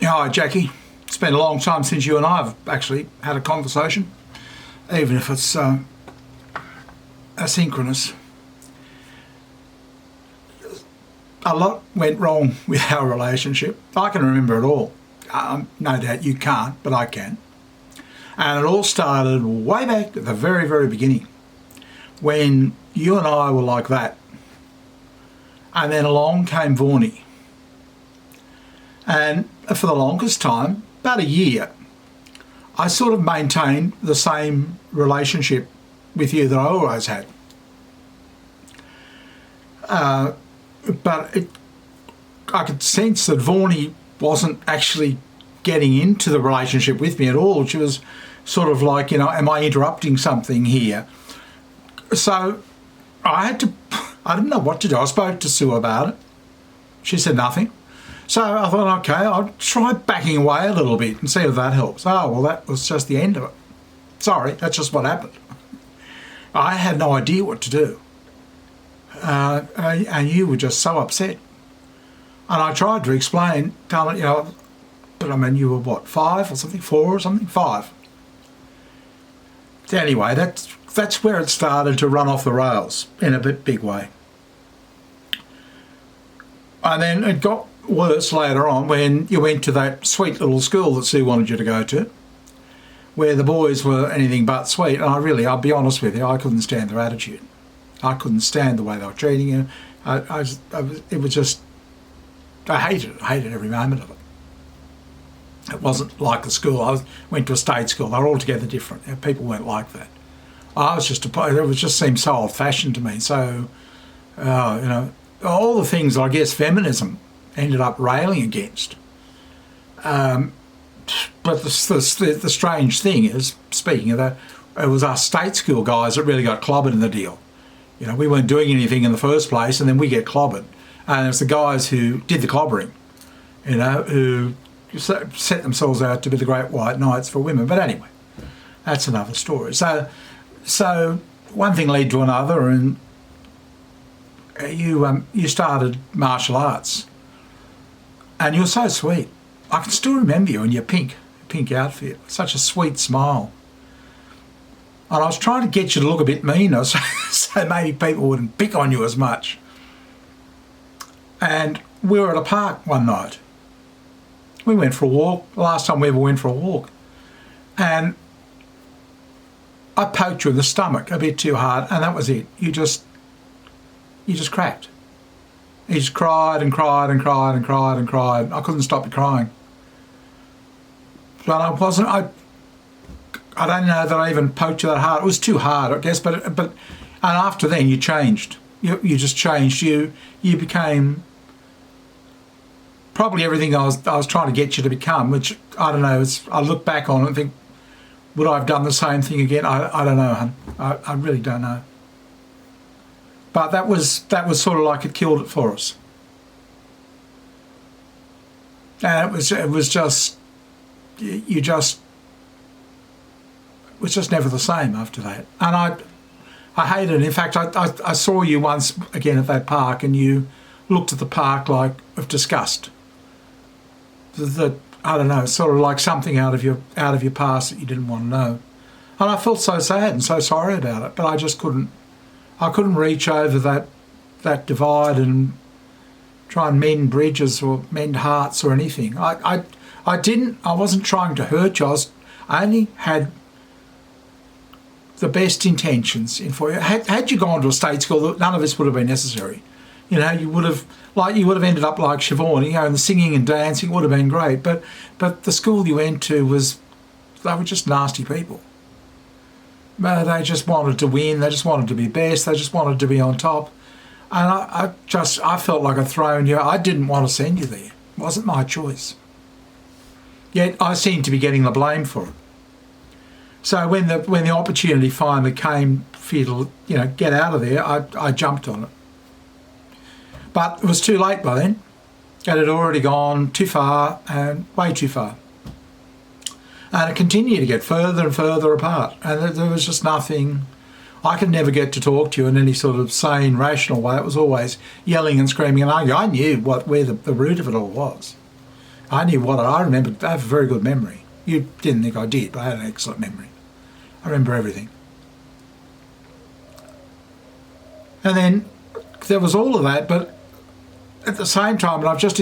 Hi, Jacqui. It's been a long time since you and I have actually had a conversation, even if it's asynchronous. A lot went wrong with our relationship. I can remember it all. No doubt you can't, but I can. And it all started way back at the very, very beginning, when you and I were like that. And then along came Vaughnie. And for the longest time, about a year, I sort of maintained the same relationship with you that I always had. But I could sense that Vaughnie wasn't actually getting into the relationship with me at all. She was sort of like, am I interrupting something here? So I didn't know what to do. I spoke to Sue about it. She said nothing. So I thought, okay, I'll try backing away a little bit and see if that helps. Oh, well, that was just the end of it. Sorry, that's just what happened. I had no idea what to do. And you were just so upset. And I tried to explain, telling but I mean, you were what, 5 or something, 4 or something, 5. Anyway, that's where it started to run off the rails in a big way. And then it got worse later on when you went to that sweet little school that Sue wanted you to go to, where the boys were anything but sweet. And I'll be honest with you, I couldn't stand their attitude. I couldn't stand the way they were treating you. It was just, I hated every moment of it. It wasn't like the school. I went to a state school. They were altogether different. People weren't like that. It just seemed so old-fashioned to me. So, all the things that I guess feminism ended up railing against. But the strange thing is, speaking of that, it was our state school guys that really got clobbered in the deal. We weren't doing anything in the first place, and then we get clobbered. And it's the guys who did the clobbering, who set themselves out to be the great white knights for women. But anyway, that's another story. So one thing led to another, and you started martial arts. And you were so sweet. I can still remember you in your pink outfit. Such a sweet smile. And I was trying to get you to look a bit meaner so maybe people wouldn't pick on you as much. And we were at a park one night. We went for a walk, the last time we ever went for a walk. And I poked you in the stomach a bit too hard, and that was it. You just cracked. He just cried and cried and cried and cried and cried. I couldn't stop you crying. But I don't know that I even poked you that hard. It was too hard, I guess. But and after then, you changed. You just changed. You became probably everything I was trying to get you to become. Which I don't know. I look back on it and think, would I have done the same thing again? I don't know, hun. I really don't know. But that was sort of like it killed it for us. And it was just never the same after that. And I hated it. In fact, I saw you once again at that park, and you looked at the park like of disgust. I don't know, sort of like something out of your past that you didn't want to know. And I felt so sad and so sorry about it, but I just couldn't. I couldn't reach over that divide and try and mend bridges or mend hearts or anything. I wasn't trying to hurt you. I only had the best intentions in for you. Had you gone to a state school, none of this would have been necessary. You would have ended up like Siobhan, and the singing and dancing would have been great. But the school you went to they were just nasty people. They just wanted to win. They just wanted to be best. They just wanted to be on top. And I felt like I'd thrown you. I didn't want to send you there. It wasn't my choice. Yet I seemed to be getting the blame for it. So when the opportunity finally came for you to get out of there, I jumped on it. But it was too late by then. It had already gone too far, and way too far. And it continued to get further and further apart. And there was just nothing. I could never get to talk to you in any sort of sane, rational way. It was always yelling and screaming and arguing. I knew where the root of it all was. I knew what I remembered. I have a very good memory. You didn't think I did, but I had an excellent memory. I remember everything. And then there was all of that, but at the same time, and I've just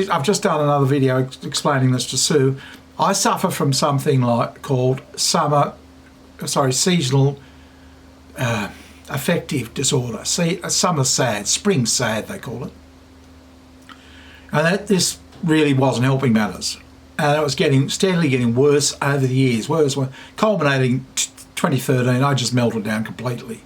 done another video explaining this to Sue, I suffer from something called seasonal affective disorder. Summer sad, spring sad they call it. And this really wasn't helping matters. And it was steadily getting worse over the years. Worse, culminating 2013, I just melted down completely.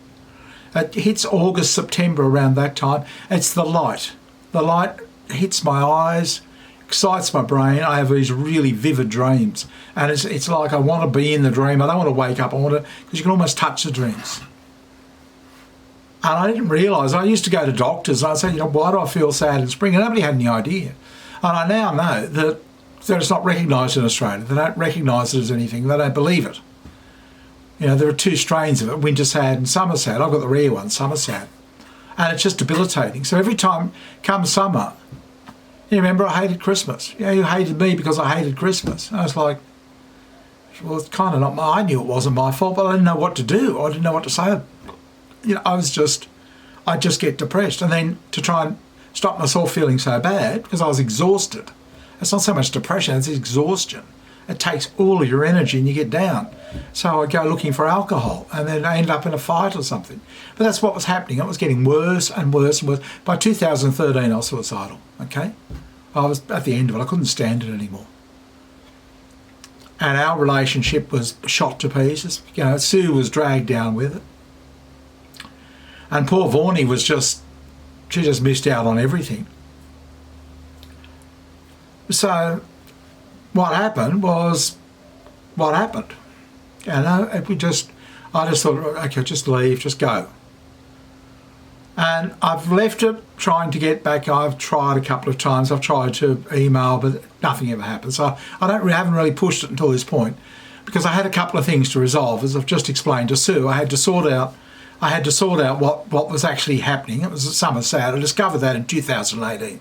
It hits August, September, around that time. It's the light. The light hits my eyes, excites my brain. I have these really vivid dreams. And it's like I want to be in the dream. I don't want to wake up. I want to, because you can almost touch the dreams. And I didn't realise. I used to go to doctors and I'd say, why do I feel sad in spring? And nobody had any idea. And I now know that it's not recognised in Australia. They don't recognise it as anything. They don't believe it. There are two strains of it, winter sad and summer sad. I've got the rare one, summer sad. And it's just debilitating. So every time comes summer, you remember I hated Christmas. You hated me because I hated Christmas. And I was like, well, it's kind of not I knew it wasn't my fault, but I didn't know what to do. I didn't know what to say. I'd just get depressed. And then to try and stop myself feeling so bad, because I was exhausted. It's not so much depression, it's exhaustion. It takes all of your energy and you get down. So I go looking for alcohol and then I end up in a fight or something. But that's what was happening. It was getting worse and worse and worse. By 2013, I was suicidal, okay? I was at the end of it. I couldn't stand it anymore. And our relationship was shot to pieces. Sue was dragged down with it. And poor Vaughnie was she just missed out on everything. So what happened was what happened. I just thought, okay, just leave, just go. And I've left it trying to get back. I've tried a couple of times. I've tried to email, but nothing ever happened. So I haven't really pushed it until this point because I had a couple of things to resolve, as I've just explained to Sue. I had to sort out what was actually happening. It was a summer sad. I discovered that in 2018.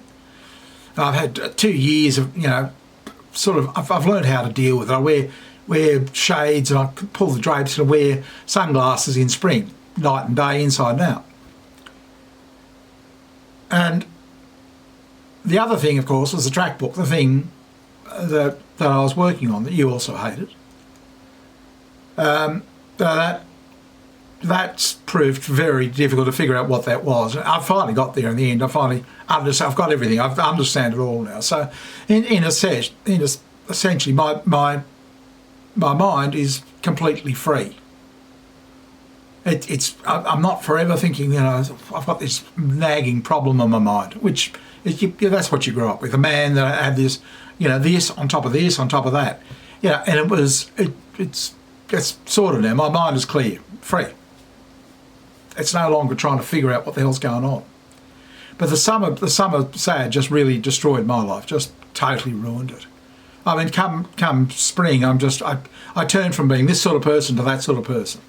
I've had 2 years of, I've learned how to deal with it. I wear shades and I pull the drapes and I wear sunglasses in spring, night and day, inside and out. And the other thing, of course, was the track book, the thing that I was working on that you also hated. That's proved very difficult to figure out what that was. I finally got there in the end. I've got everything. I understand it all now. So, essentially, my mind is completely free. I'm not forever thinking, I've got this nagging problem in my mind, which that's what you grew up with. A man that had this, this on top of this, on top of that. And it's sorted now. My mind is clear, free. It's no longer trying to figure out what the hell's going on. But the summer sad just really destroyed my life, just totally ruined it. I mean, come spring, I turned from being this sort of person to that sort of person.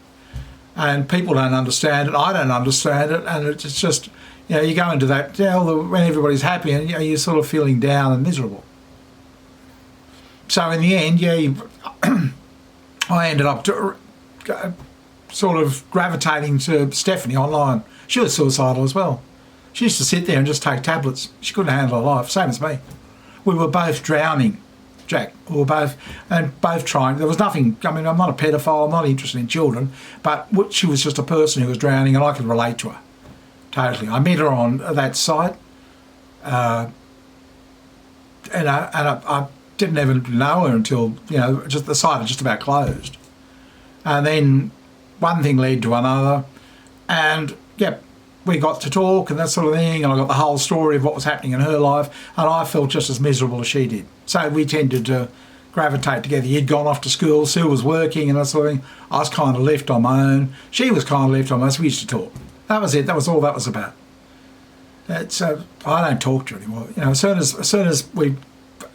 And people don't understand it, I don't understand it, and it's just, you go into that, when everybody's happy and you're sort of feeling down and miserable. So in the end, I ended up sort of gravitating to Stephanie online. She was suicidal as well. She used to sit there and just take tablets. She couldn't handle her life, same as me. We were both drowning, Jack. We were both trying. There was nothing, I'm not a pedophile, I'm not interested in children, but she was just a person who was drowning and I could relate to her, totally. I met her on that site and I didn't even know her until, just the site had just about closed. And then one thing led to another and, we got to talk and that sort of thing, and I got the whole story of what was happening in her life, and I felt just as miserable as she did. So we tended to gravitate together. He'd gone off to school, Sue was working and that sort of thing. I was kind of left on my own. She was kind of left on my own, so we used to talk. That was it. That was all that was about. So I don't talk to her anymore. As soon as we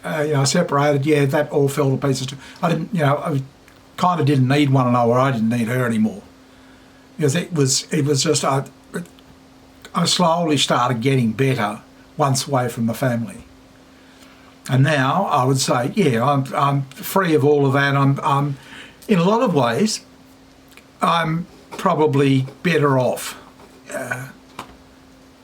separated, that all fell to pieces too. I didn't, I kind of didn't need one another. I didn't need her anymore. Because it was just, I slowly started getting better once away from the family. And now I would say, yeah, I'm free of all of that. I'm in a lot of ways, I'm probably better off.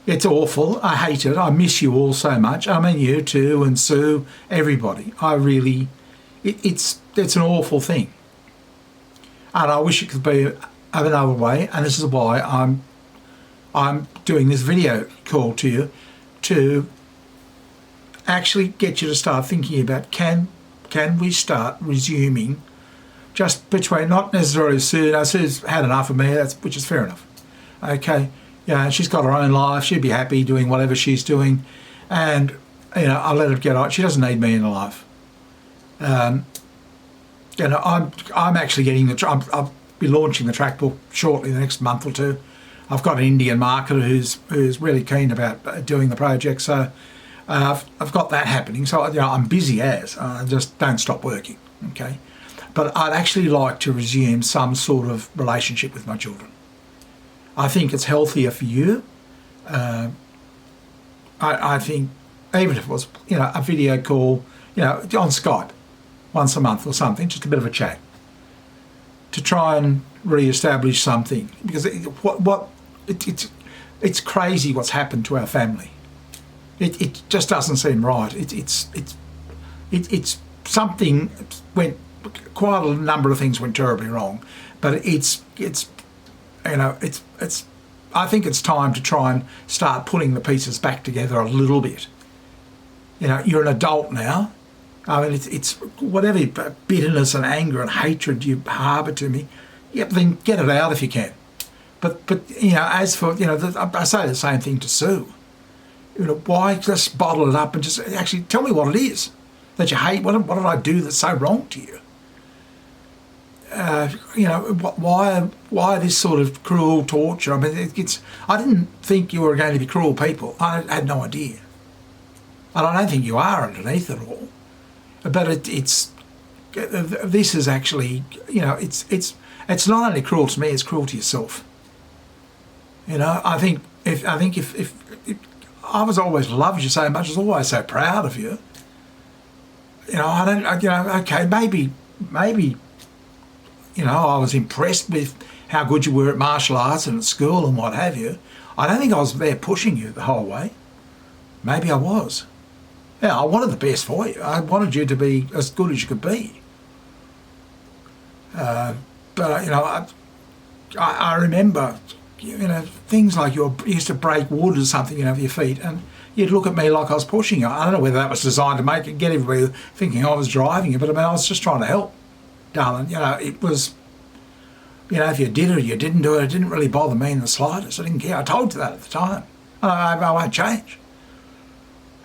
It's awful. I hate it. I miss you all so much. I mean, you too, and Sue, everybody. I really, it's an awful thing. And I wish it could be another way. And this is why I'm doing this video call to you, to actually get you to start thinking about, can we start resuming, just between, not necessarily Sue. Now, Sue's had enough of me, which is fair enough. Okay, she's got her own life. She'd be happy doing whatever she's doing, and I let her get on. She doesn't need me in her life. I'm actually getting I'll be launching the track book shortly, the next month or two. I've got an Indian marketer who's really keen about doing the project, so I've got that happening. So I'm busy as I just don't stop working. Okay, but I'd actually like to resume some sort of relationship with my children. I think it's healthier for you. I think even if it was a video call, on Skype once a month or something, just a bit of a chat, to try and re-establish something, because it's crazy what's happened to our family. It just doesn't seem right. It's something went, quite a number of things went terribly wrong, but it's I think it's time to try and start putting the pieces back together a little bit. You're an adult now. I mean, it's whatever bitterness and anger and hatred you harbour to me, then get it out if you can. But as for, I say the same thing to Sue. Why just bottle it up and just actually tell me what it is that you hate? What did I do that's so wrong to you? Why this sort of cruel torture? I mean, I didn't think you were going to be cruel people. I had no idea. And I don't think you are underneath it all. But this is actually, it's not only cruel to me, it's cruel to yourself. I think if I was always loved you so much, I was always so proud of you. Okay, maybe, I was impressed with how good you were at martial arts and at school and what have you. I don't think I was there pushing you the whole way. Maybe I was. Yeah, I wanted the best for you. I wanted you to be as good as you could be. But I remember, things like you used to break wood or something with your feet, and you'd look at me like I was pushing you. I don't know whether that was designed to get everybody thinking I was driving you, but I was just trying to help, darling. It was, if you did it or you didn't do it, it didn't really bother me in the slightest. I didn't care. I told you that at the time. I won't change.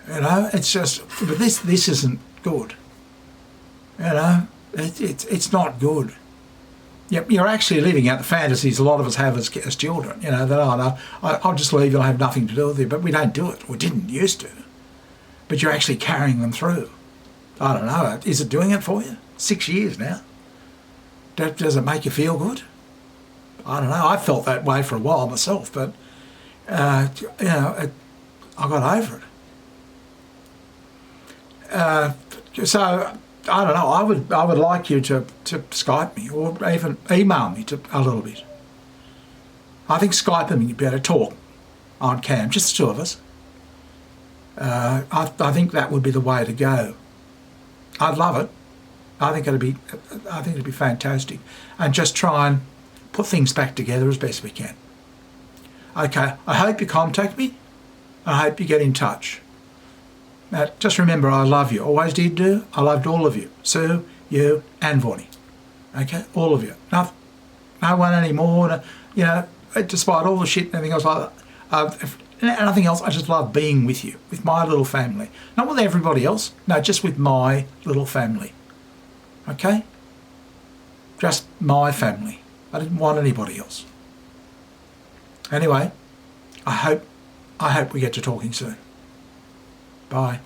It's just, but this isn't good. It's not good. Yep, you're actually living out the fantasies a lot of us have as children. That I'll just leave you, I'll have nothing to do with you. But we don't do it. We didn't used to. But you're actually carrying them through. I don't know. Is it doing it for you? 6 years now. Does it make you feel good? I don't know. I felt that way for a while myself, but I got over it. So I don't know. I would like you to Skype me or even email me a little bit. I think Skyping would be better. Talk on cam, just the two of us. I think that would be the way to go. I'd love it. I think it'd be fantastic, and just try and put things back together as best we can. Okay. I hope you contact me. I hope you get in touch. Now, just remember, I love you. Always did do. I loved all of you. Sue, you, and Vonnie. Okay? All of you. No one anymore. Despite all the shit and everything else like that. Nothing else. I just love being with you, with my little family. Not with everybody else. No, just with my little family. Okay? Just my family. I didn't want anybody else. Anyway, I hope we get to talking soon. Bye.